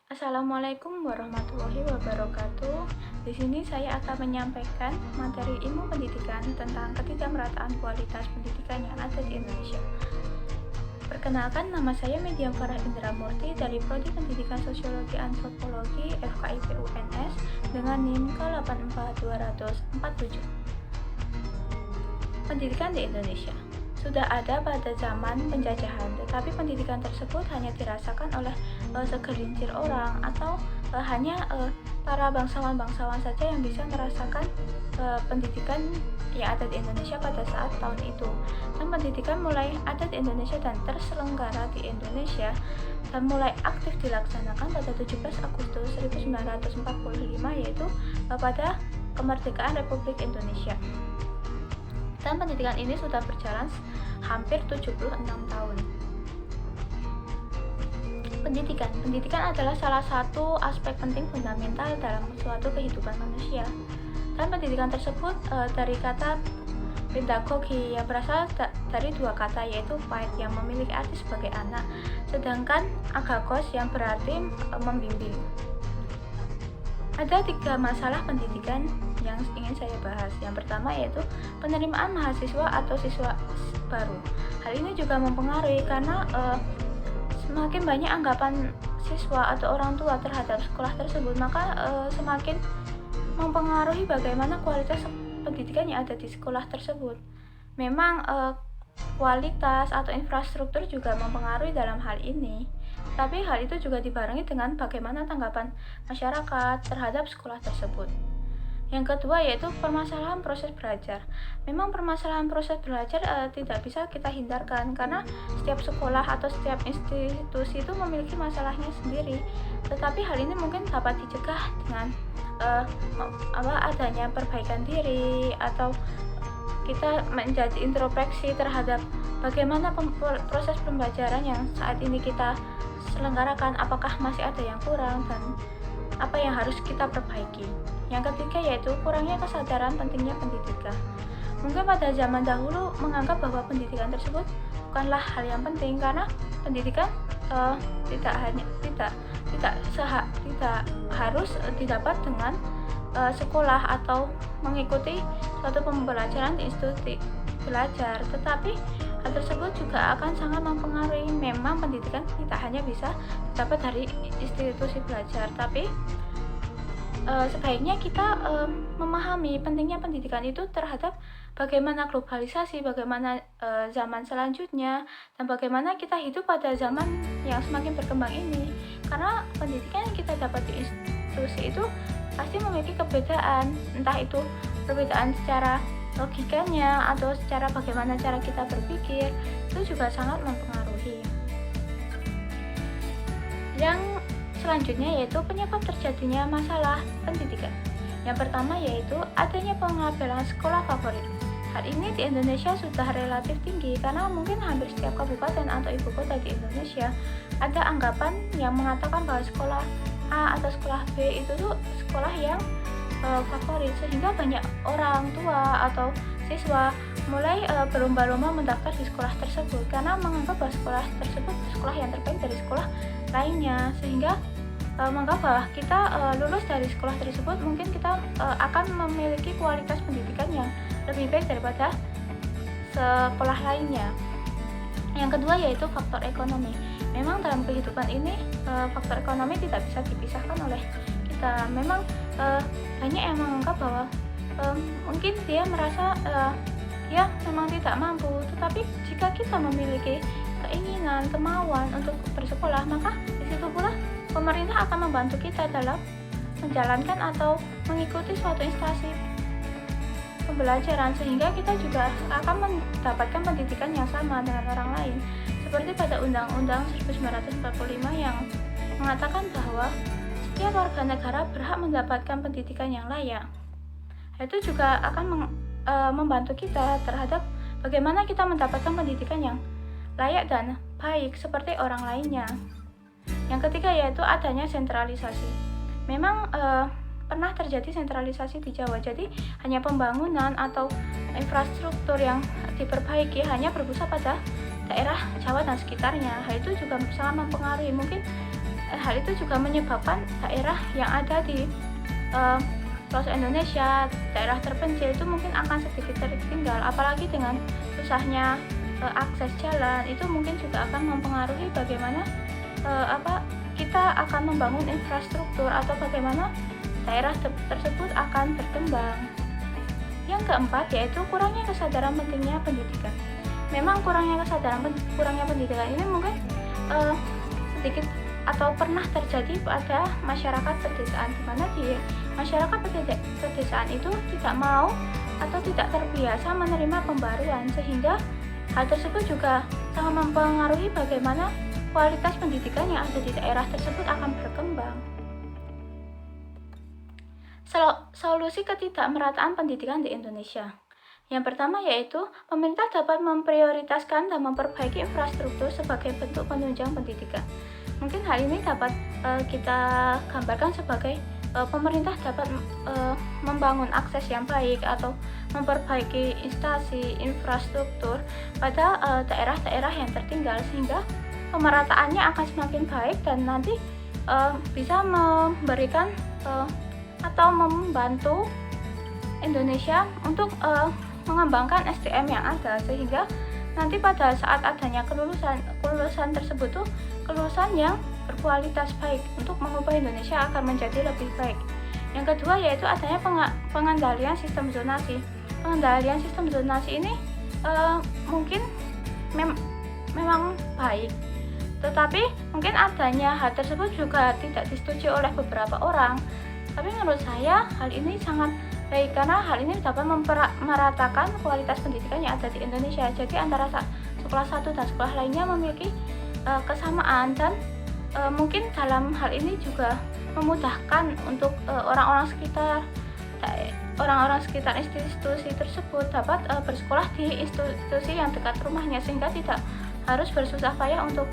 Assalamualaikum warahmatullahi wabarakatuh. Di sini saya akan menyampaikan materi ilmu pendidikan tentang ketidakmerataan kualitas pendidikan yang ada di Indonesia. Perkenalkan, nama saya Mediam Farah Indra Murti dari Prodi Pendidikan Sosiologi Antropologi FKIP UNS dengan NIM K84247. Pendidikan di Indonesia sudah ada pada zaman penjajahan, tetapi pendidikan tersebut hanya dirasakan oleh segelintir orang atau hanya para bangsawan-bangsawan saja yang bisa merasakan pendidikan yang ada di Indonesia pada saat tahun itu. Dan pendidikan mulai ada di Indonesia dan terselenggara di Indonesia dan mulai aktif dilaksanakan pada 17 Agustus 1945, yaitu pada kemerdekaan Republik Indonesia. Dan pendidikan ini sudah berjalan hampir 76 tahun. Pendidikan adalah salah satu aspek penting fundamental dalam suatu kehidupan manusia. Dan pendidikan tersebut dari kata pedagogi yang berasal dari dua kata, yaitu paid yang memiliki arti sebagai anak, sedangkan agagos yang berarti membimbing. Ada 3 masalah pendidikan yang ingin saya bahas. Yang pertama yaitu penerimaan mahasiswa atau siswa baru. Hal ini juga mempengaruhi karena semakin banyak anggapan siswa atau orang tua terhadap sekolah tersebut, maka semakin mempengaruhi bagaimana kualitas pendidikan yang ada di sekolah tersebut. Memang kualitas atau infrastruktur juga mempengaruhi dalam hal ini. Tapi hal itu juga dibarengi dengan bagaimana tanggapan masyarakat terhadap sekolah tersebut. Yang kedua yaitu permasalahan proses belajar. Memang permasalahan proses belajar tidak bisa kita hindarkan karena setiap sekolah atau setiap institusi itu memiliki masalahnya sendiri. Tetapi hal ini mungkin dapat dicegah dengan adanya perbaikan diri atau kita menjadi introspeksi terhadap bagaimana proses pembelajaran yang saat ini kita selenggarakan, apakah masih ada yang kurang dan apa yang harus kita perbaiki. Yang ketiga yaitu kurangnya kesadaran pentingnya pendidikan. Mungkin pada zaman dahulu menganggap bahwa pendidikan tersebut bukanlah hal yang penting karena pendidikan tidak harus didapat dengan sekolah atau mengikuti suatu pembelajaran di institusi belajar, tetapi hal tersebut juga akan sangat mempengaruhi. Memang pendidikan tidak hanya bisa didapat dari institusi belajar, tapi sebaiknya kita memahami pentingnya pendidikan itu terhadap bagaimana globalisasi, bagaimana zaman selanjutnya, dan bagaimana kita hidup pada zaman yang semakin berkembang ini. Karena pendidikan yang kita dapat di institusi itu pasti memiliki perbedaan, entah itu perbedaan secara logikanya atau secara bagaimana cara kita berpikir, itu juga sangat mempengaruhi. Yang selanjutnya yaitu penyebab terjadinya masalah pendidikan. Yang pertama yaitu adanya pengambilan sekolah favorit. Hal ini di Indonesia sudah relatif tinggi karena mungkin hampir setiap kabupaten atau ibu kota di Indonesia ada anggapan yang mengatakan bahwa sekolah A atau sekolah B itu tuh sekolah yang favorit, sehingga banyak orang tua atau siswa mulai berlomba-lomba mendaftar di sekolah tersebut karena menganggap bahwa sekolah tersebut sekolah yang terbaik dari sekolah lainnya, sehingga menganggap bahwa kita lulus dari sekolah tersebut mungkin kita akan memiliki kualitas pendidikan yang lebih baik daripada sekolah lainnya. Yang kedua yaitu faktor ekonomi. Memang dalam kehidupan ini faktor ekonomi tidak bisa dipisahkan oleh kita. Memang banyak yang menganggap bahwa mungkin dia merasa dia memang tidak mampu, tetapi jika kita memiliki keinginan, kemauan untuk bersekolah, maka di situ pula pemerintah akan membantu kita dalam menjalankan atau mengikuti suatu instansi pembelajaran, sehingga kita juga akan mendapatkan pendidikan yang sama dengan orang lain. Seperti pada Undang-Undang 1945 yang mengatakan bahwa setiap warga negara berhak mendapatkan pendidikan yang layak. Itu juga akan membantu kita terhadap bagaimana kita mendapatkan pendidikan yang layak dan baik seperti orang lainnya. Yang ketiga yaitu adanya sentralisasi. Memang pernah terjadi sentralisasi di Jawa. Jadi hanya pembangunan atau infrastruktur yang diperbaiki hanya berpusat pada daerah Jawa dan sekitarnya. Hal itu juga sangat mempengaruhi. Mungkin hal itu juga menyebabkan daerah yang ada di pelosok Indonesia, daerah terpencil itu mungkin akan sedikit tertinggal. Apalagi dengan susahnya akses jalan, itu mungkin juga akan mempengaruhi bagaimana kita akan membangun infrastruktur atau bagaimana daerah tersebut akan berkembang. Yang keempat yaitu kurangnya kesadaran pentingnya pendidikan. Memang kurangnya pendidikan ini mungkin sedikit atau pernah terjadi pada masyarakat pedesaan, di mana di masyarakat pedesaan itu tidak mau atau tidak terbiasa menerima pembaruan, sehingga hal tersebut juga sangat mempengaruhi bagaimana kualitas pendidikan yang ada di daerah tersebut akan berkembang. Solusi ketidakmerataan pendidikan di Indonesia. Yang pertama yaitu pemerintah dapat memprioritaskan dan memperbaiki infrastruktur sebagai bentuk penunjang pendidikan. Mungkin hal ini dapat kita gambarkan sebagai pemerintah dapat membangun akses yang baik atau memperbaiki instansi infrastruktur pada daerah-daerah yang tertinggal, sehingga pemerataannya akan semakin baik dan nanti bisa memberikan atau membantu Indonesia untuk mengembangkan SDM yang ada, sehingga nanti pada saat adanya kelulusan tersebut tuh kelulusan yang berkualitas baik untuk mengubah Indonesia akan menjadi lebih baik. Yang kedua yaitu adanya pengendalian sistem zonasi. Pengendalian sistem zonasi ini mungkin memang baik, tetapi mungkin adanya hal tersebut juga tidak disetujui oleh beberapa orang. Tapi menurut saya hal ini sangat baik karena hal ini dapat meratakan kualitas pendidikan yang ada di Indonesia. Jadi antara sekolah satu dan sekolah lainnya memiliki kesamaan dan mungkin dalam hal ini juga memudahkan untuk orang-orang sekitar institusi tersebut dapat bersekolah di institusi yang dekat rumahnya, sehingga tidak harus bersusah payah untuk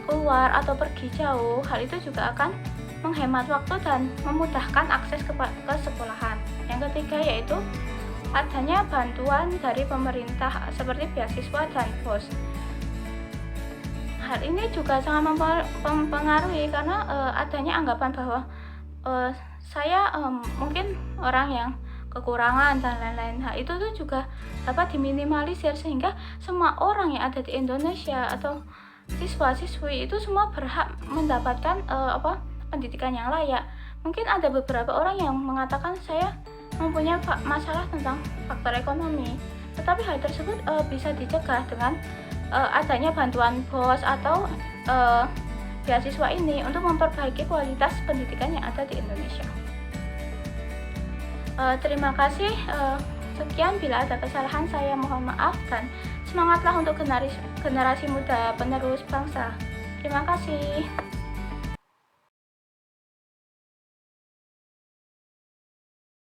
keluar atau pergi jauh. Hal itu juga akan menghemat waktu dan memudahkan akses ke sekolahan. Yang ketiga yaitu adanya bantuan dari pemerintah seperti beasiswa dan BOS. Hal ini juga sangat mempengaruhi karena adanya anggapan bahwa saya mungkin orang yang kekurangan dan lain-lain. Hal itu tuh juga dapat diminimalisir sehingga semua orang yang ada di Indonesia atau siswa-siswi itu semua berhak mendapatkan pendidikan yang layak. Mungkin ada beberapa orang yang mengatakan saya mempunyai masalah tentang faktor ekonomi, tetapi hal tersebut bisa dicegah dengan adanya bantuan BOS atau beasiswa ini untuk memperbaiki kualitas pendidikan yang ada di Indonesia. Terima kasih. Sekian, bila ada kesalahan saya mohon maaf dan semangatlah untuk generasi muda penerus bangsa. Terima kasih.